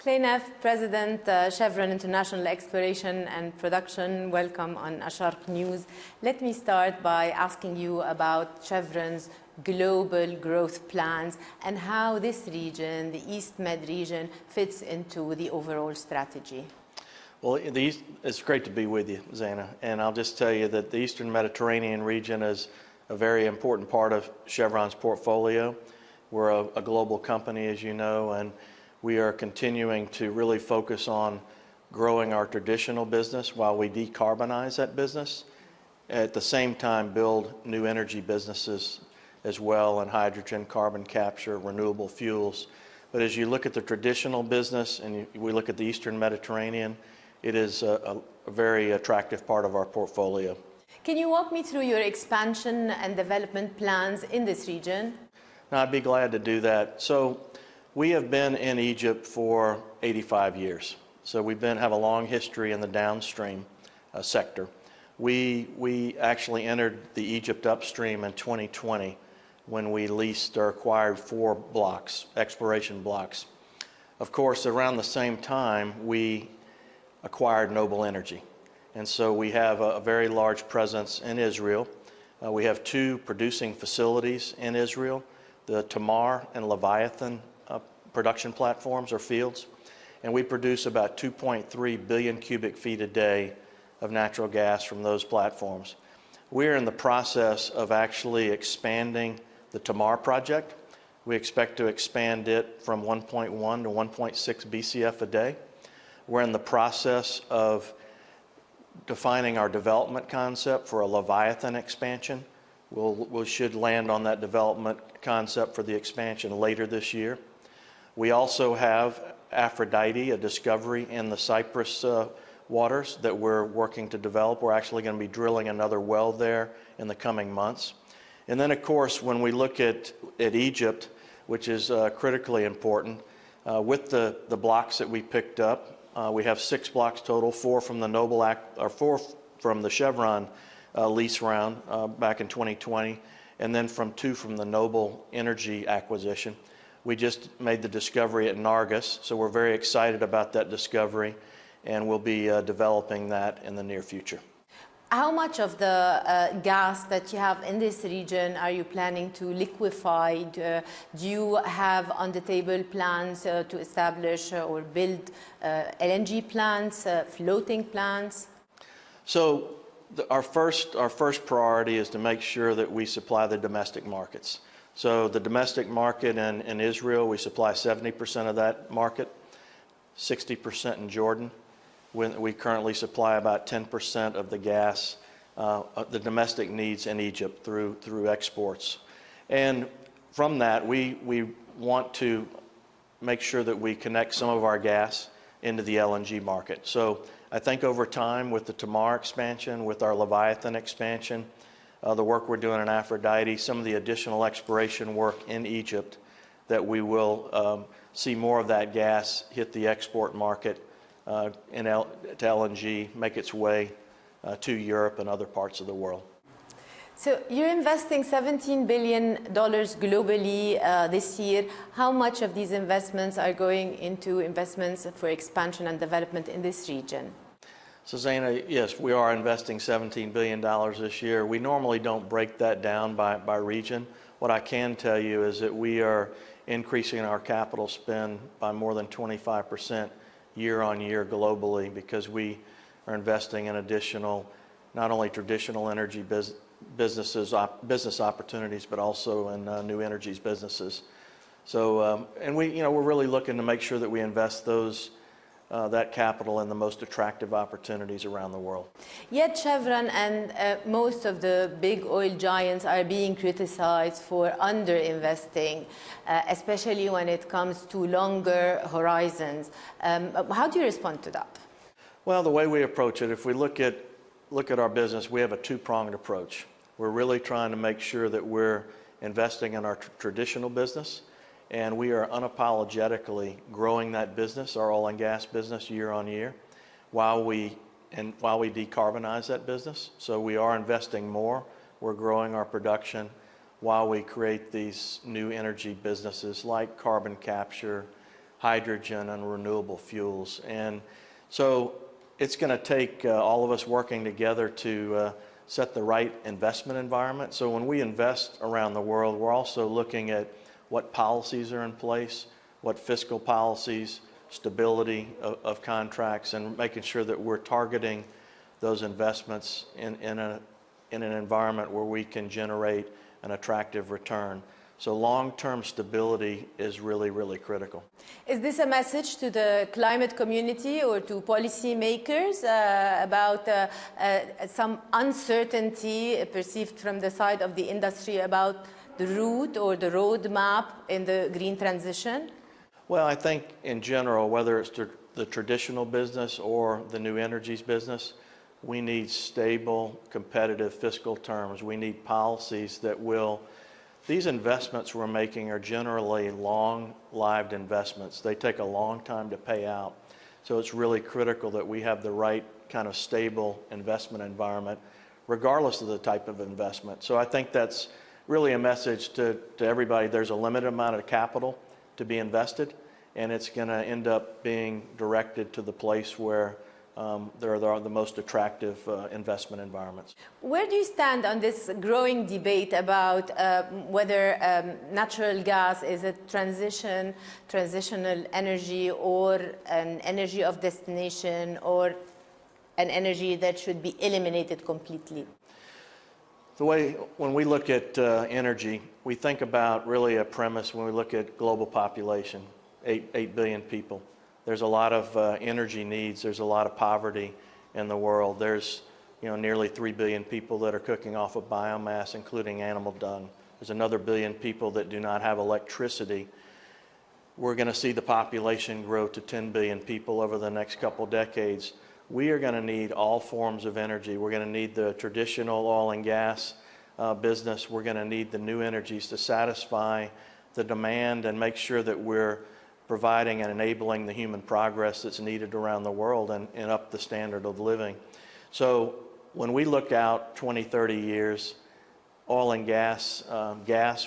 Clay, President, Chevron International Exploration and Production. Welcome on الشرق News. Let me start by asking you about Chevron's global growth plans and how this region, the East Med region, fits into the overall strategy. Well, it's great to be with you, Zaina, and I'll just tell you that the Eastern Mediterranean region is a very important part of Chevron's portfolio. We're a global company, as you know, and we are continuing to really focus on growing our traditional business while we decarbonize that business. At the same time, build new energy businesses as well, in hydrogen, carbon capture, renewable fuels. But as you look at the traditional business and we look at the Eastern Mediterranean, it is a very attractive part of our portfolio. Can you walk me through your expansion and development plans in this region? No, I'd be glad to do that. So we have been in Egypt for 85 years. So we have a long history in the downstream sector. We actually entered the Egypt upstream in 2020 when we leased or acquired 4 blocks, exploration blocks. Of course, around the same time, we acquired Noble Energy. And so we have a very large presence in Israel. We have 2 producing facilities in Israel, the Tamar and Leviathan production platforms or fields. And we produce about 2.3 billion cubic feet a day of natural gas from those platforms. We're in the process of actually expanding the Tamar project. We expect to expand it from 1.1 to 1.6 BCF a day. We're in the process of defining our development concept for a Leviathan expansion. We should land on that development concept for the expansion later this year. We also have Aphrodite, a discovery in the Cyprus waters that we're working to develop. We're actually going to be drilling another well there in the coming months. And then, of course, when we look at Egypt, which is critically important, with the blocks that we picked up, we have 6 blocks total, 4 from the 4 from the Chevron lease round back in 2020, and then 2 from the Noble Energy acquisition. We just made the discovery at Nrgis, so we're very excited about that discovery, and we'll be developing that in the near future. How much of the gas that you have in this region are you planning to liquefy? Do you have on the table plans to establish or build LNG plants, floating plants? So our first priority is to make sure that we supply the domestic markets. So the domestic market in Israel, we supply 70% of that market, 60% in Jordan. We currently supply about 10% of the gas, the domestic needs in Egypt through exports. And from that, we want to make sure that we connect some of our gas into the LNG market. So I think over time with the Tamar expansion, with our Leviathan expansion, the work we're doing in Aphrodite, some of the additional exploration work in Egypt, that we will see more of that gas hit the export market to LNG, make its way to Europe and other parts of the world. So you're investing $17 billion globally this year. How much of these investments are going into investments for expansion and development in this region? So Zaina, yes, we are investing $17 billion this year. We normally don't break that down by region. What I can tell you is that we are increasing our capital spend by more than 25% year on year globally, because we are investing in additional, not only traditional energy business opportunities, but also in new energies businesses. So, and we're really looking to make sure that we invest that capital in the most attractive opportunities around the world. Yet Chevron and most of the big oil giants are being criticized for underinvesting, especially when it comes to longer horizons. How do you respond to that? Well, the way we approach it, if we look at our business, we have a 2-pronged approach. We're really trying to make sure that we're investing in our traditional business, and we are unapologetically growing that business, our oil and gas business, year on year, while we decarbonize that business. So we are investing more. We're growing our production while we create these new energy businesses like carbon capture, hydrogen and renewable fuels. And so it's going to take all of us working together to set the right investment environment. So when we invest around the world, we're also looking at what policies are in place, what fiscal policies, stability of contracts, and making sure that we're targeting those investments in an environment where we can generate an attractive return. So long-term stability is really, really critical. Is this a message to the climate community or to policymakers about some uncertainty perceived from the side of the industry about the route or the roadmap in the green transition? Well, I think in general, whether it's the traditional business or the new energies business, we need stable, competitive fiscal terms. We need policies that will. These investments we're making are generally long-lived investments. They take a long time to pay out. So it's really critical that we have the right kind of stable investment environment, regardless of the type of investment. So I think that's really a message to everybody. There's a limited amount of capital to be invested, and it's going to end up being directed to the place where there are the most attractive investment environments. Where do you stand on this growing debate about whether natural gas is a transitional energy or an energy of destination or an energy that should be eliminated completely? The way, when we look at energy, we think about really a premise when we look at global population, 8 billion people. There's a lot of energy needs. There's a lot of poverty in the world. There's nearly 3 billion people that are cooking off of biomass, including animal dung. There's another billion people that do not have electricity. We're going to see the population grow to 10 billion people over the next couple decades. We are going to need all forms of energy. We're going to need the traditional oil and gas business. We're going to need the new energies to satisfy the demand and make sure that we're providing and enabling the human progress that's needed around the world and up the standard of living. So when we look out 20, 30 years, oil and gas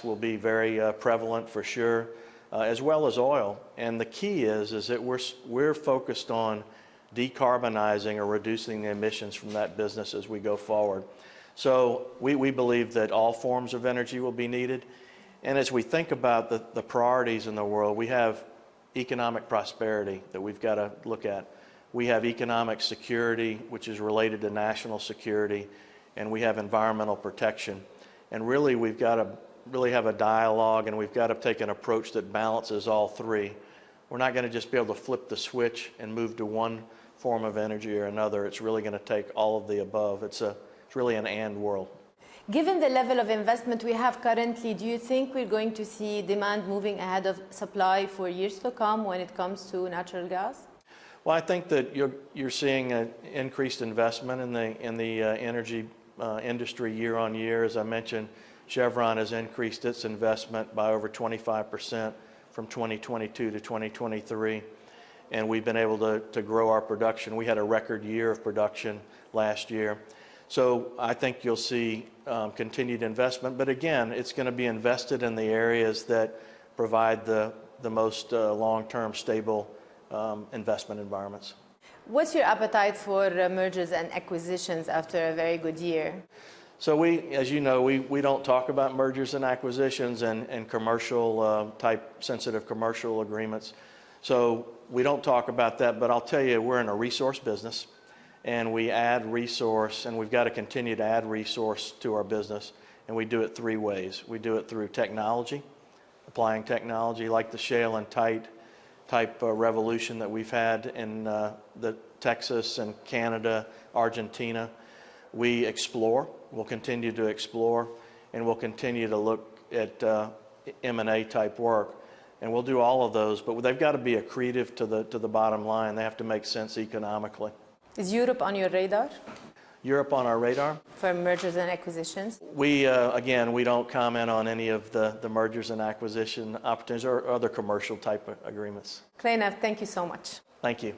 will be very prevalent for sure, as well as oil. And the key is that we're focused on decarbonizing or reducing the emissions from that business as we go forward. So we believe that all forms of energy will be needed. And as we think about the priorities in the world, we have economic prosperity that we've got to look at. We have economic security, which is related to national security, and we have environmental protection. And really, we've got to really have a dialogue, and we've got to take an approach that balances all three. We're not going to just be able to flip the switch and move to one form of energy or another. It's really going to take all of the above. It's really an and world. Given the level of investment we have currently, do you think we're going to see demand moving ahead of supply for years to come when it comes to natural gas? Well, I think that you're seeing an increased investment in the energy industry year on year. As I mentioned, Chevron has increased its investment by over 25% from 2022 to 2023, and we've been able to grow our production. We had a record year of production last year. So I think you'll see continued investment, but again, it's going to be invested in the areas that provide the most long-term stable investment environments. What's your appetite for mergers and acquisitions after a very good year? So as you know, we don't talk about mergers and acquisitions and commercial type sensitive commercial agreements. So we don't talk about that, but I'll tell you, we're in a resource business. And we add resource, and we've got to continue to add resource to our business, and we do it three ways. We do it through technology, applying technology like the shale and tight type revolution that we've had in the Texas and Canada, Argentina. We explore, we'll continue to explore, and we'll continue to look at M&A type work. And we'll do all of those, but they've got to be accretive to the bottom line. They have to make sense economically. Is Europe on your radar? Europe on our radar? For mergers and acquisitions? Again, we don't comment on any of the mergers and acquisition opportunities or other commercial type agreements. Clay, thank you so much. Thank you.